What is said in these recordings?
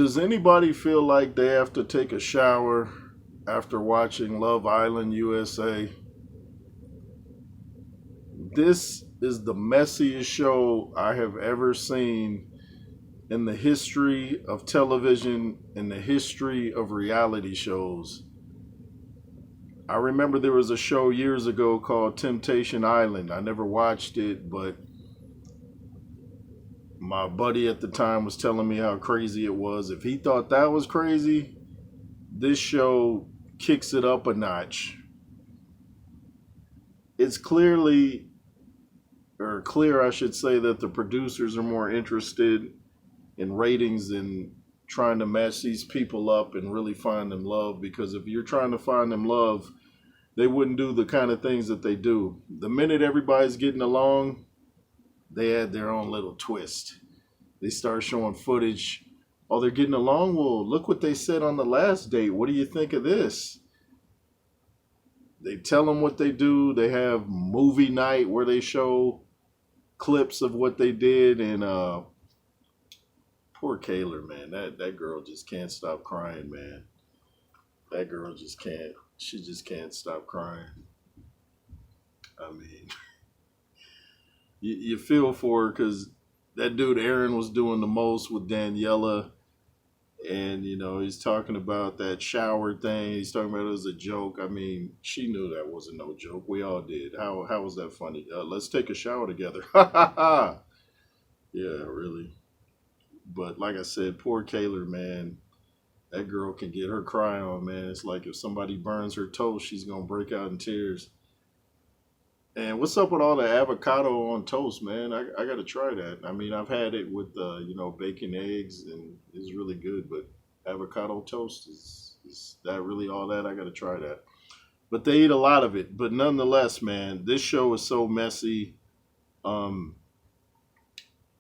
Does anybody feel like they have to take a shower after watching Love Island USA? This is the messiest show I have ever seen in the history of television, in the history of reality shows. I remember there was a show years ago called Temptation Island. I never watched it, but my buddy at the time was telling me how crazy it was. If he thought that was crazy, this show kicks it up a notch. It's clear, I should say, that the producers are more interested in ratings than trying to match these people up and really find them love. Because if you're trying to find them love, they wouldn't do the kind of things that they do. The minute everybody's getting along, they add their own little twist. They start showing footage. Oh, they're getting along? Well, look what they said on the last date. What do you think of this? They tell them what they do. They have movie night where they show clips of what they did. And poor Kayla, man. That girl just can't stop crying, man. That girl just can't. She just can't stop crying. I mean, you feel for her because that dude Aaron was doing the most with Daniela, and he's talking about that shower thing. He's talking about it as a joke. I mean, she knew that wasn't no joke. We all did. How was that funny? Let's take a shower together. Ha ha ha. Yeah, really. But like I said, poor Kayla, man. That girl can get her cry on, man. It's like if somebody burns her toast, she's gonna break out in tears. And what's up with all the avocado on toast, man? I got to try that. I mean, I've had it with, bacon, eggs, and it's really good. But avocado toast is that really all that? I got to try that. But they eat a lot of it. But nonetheless, man, this show is so messy. Um,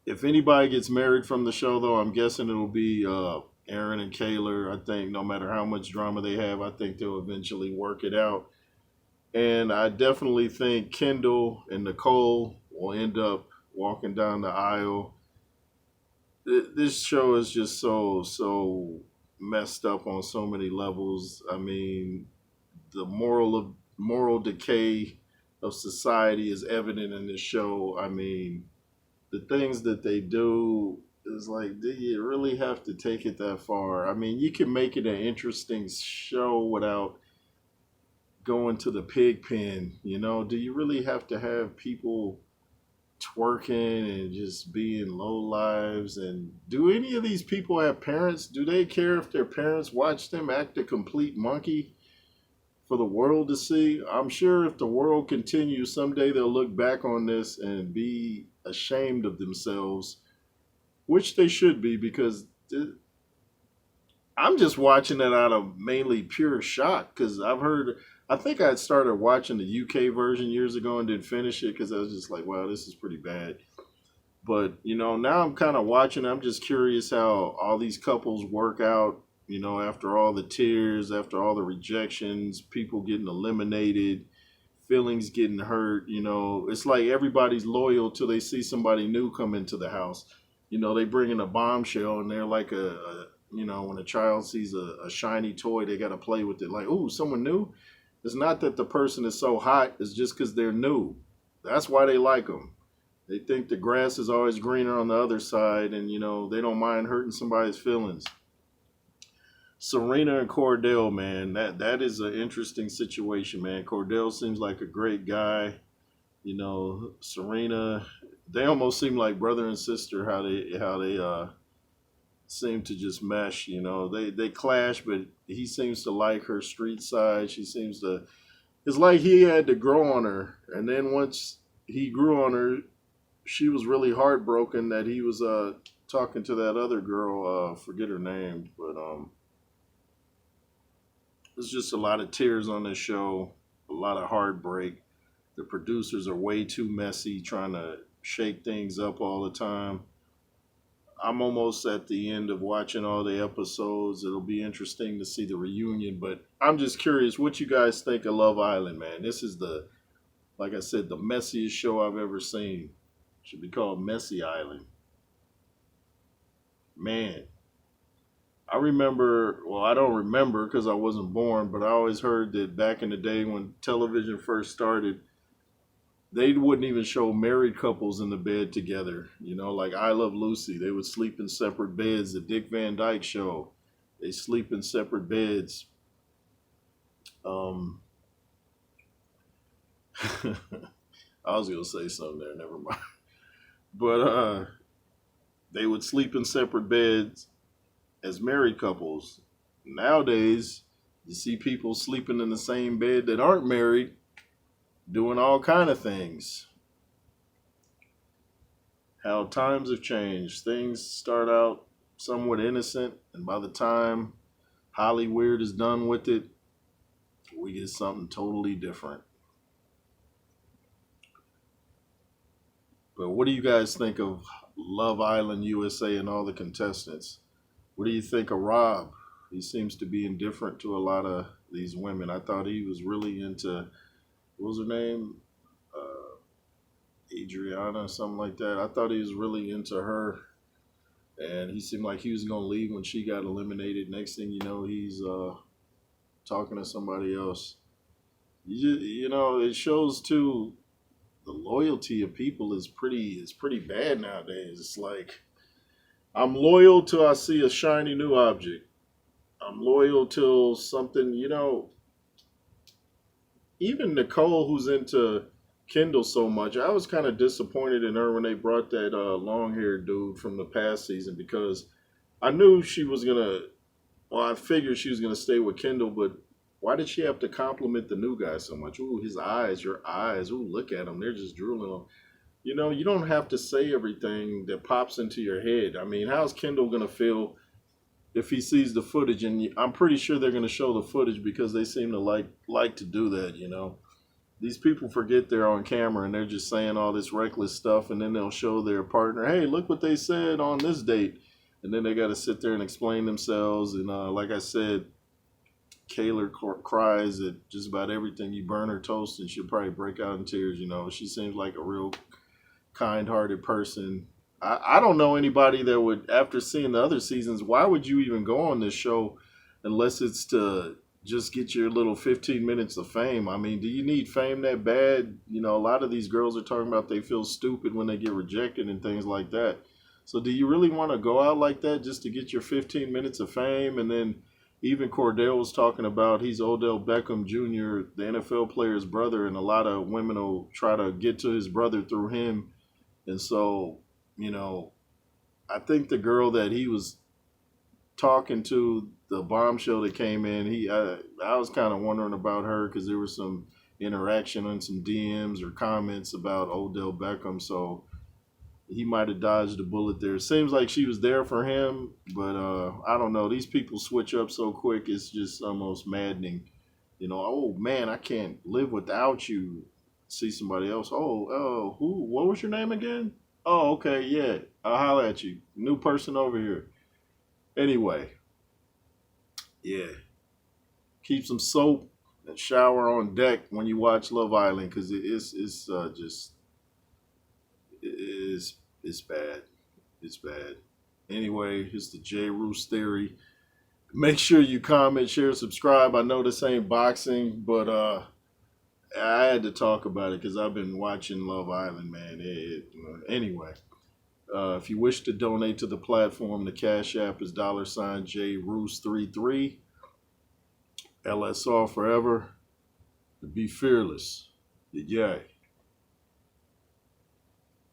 if anybody gets married from the show, though, I'm guessing it'll be Aaron and Kayla. I think no matter how much drama they have, I think they'll eventually work it out. And I definitely think Kendall and Nicole will end up walking down the aisle. This show is just so messed up on so many levels. I mean, the moral decay of society is evident in this show. I mean, the things that they do is like, do you really have to take it that far? I mean, you can make it an interesting show without going to the pig pen. Do you really have to have people twerking and just being low lives? And do any of these people have parents? Do they care if their parents watch them act a complete monkey for the world to see? I'm sure if the world continues, someday they'll look back on this and be ashamed of themselves, which they should be, because I'm just watching it out of mainly pure shock because I think I had started watching the UK version years ago and didn't finish it because I was just like, wow, this is pretty bad. But, now I'm kind of watching. I'm just curious how all these couples work out, after all the tears, after all the rejections, people getting eliminated, feelings getting hurt. It's like everybody's loyal till they see somebody new come into the house. They bring in a bombshell and they're like when a child sees a shiny toy, they got to play with it. Like, ooh, someone new. It's not that the person is so hot. It's just because they're new. That's why they like them. They think the grass is always greener on the other side, and they don't mind hurting somebody's feelings. Serena and Cordell, man, that is an interesting situation, man. Cordell seems like a great guy. Serena, they almost seem like brother and sister. How they seem to just mesh. They clash, but he seems to like her street side. She seems to. It's like he had to grow on her, and then once he grew on her, she was really heartbroken that he was talking to that other girl. Forget her name, but there's just a lot of tears on this show, a lot of heartbreak. The producers are way too messy, trying to shake things up all the time. I'm almost at the end of watching all the episodes. It'll be interesting to see the reunion, but I'm just curious what you guys think of Love Island, man. This is like I said, the messiest show I've ever seen. Should be called Messy Island. Man, I remember, well, I don't remember because I wasn't born, but I always heard that back in the day when television first started, they wouldn't even show married couples in the bed together. You know, like I Love Lucy, they would sleep in separate beds. The Dick Van Dyke Show, they sleep in separate beds. Um, I was gonna say something there, never mind. But they would sleep in separate beds as married couples. Nowadays, you see people sleeping in the same bed that aren't married, doing all kind of things. How times have changed. Things start out somewhat innocent, and by the time Hollywood is done with it, we get something totally different. But what do you guys think of Love Island USA and all the contestants? What do you think of Rob? He seems to be indifferent to a lot of these women. I thought he was really into, what was her name? Uh, Adriana, something like that. I thought he was really into her, and he seemed like he was going to leave when she got eliminated. Next thing you know, he's talking to somebody else. It shows too the loyalty of people is pretty bad nowadays. It's like I'm loyal till I see a shiny new object. I'm loyal till something, even Nicole, who's into Kendall so much, I was kind of disappointed in her when they brought that long haired dude from the past season because I knew she was going to, well, I figured she was going to stay with Kendall, but why did she have to compliment the new guy so much? Ooh, his eyes, your eyes. Ooh, look at them. They're just drooling on. You don't have to say everything that pops into your head. I mean, how's Kendall going to feel if he sees the footage? And I'm pretty sure they're going to show the footage because they seem to like to do that. These people forget they're on camera and they're just saying all this reckless stuff, and then they'll show their partner, hey, look what they said on this date. And then they got to sit there and explain themselves. And like I said, Kayla cries at just about everything. You burn her toast and she'll probably break out in tears. She seems like a real kind-hearted person. I don't know anybody that would, after seeing the other seasons, why would you even go on this show unless it's to just get your little 15 minutes of fame? I mean, do you need fame that bad? A lot of these girls are talking about they feel stupid when they get rejected and things like that. So do you really want to go out like that just to get your 15 minutes of fame? And then even Cordell was talking about he's Odell Beckham Jr., the NFL player's brother, and a lot of women will try to get to his brother through him. And so, you know, I think the girl that he was talking to, the bombshell that came in, I was kind of wondering about her because there was some interaction on some DMs or comments about Odell Beckham. So he might have dodged a bullet there. It seems like she was there for him, but I don't know. These people switch up so quick. It's just almost maddening. Oh man, I can't live without you. See somebody else. Oh, who? What was your name again? Oh, okay, yeah. I'll holler at you. New person over here. Anyway, yeah. Keep some soap and shower on deck when you watch Love Island because it's just it's bad. It's bad. Anyway, it's the J Roos theory. Make sure you comment, share, subscribe. I know this ain't boxing, but I had to talk about it because I've been watching Love Island, man. Anyway, if you wish to donate to the platform, the Cash App is $J Roos 33. LSR forever. Be fearless. Yeah.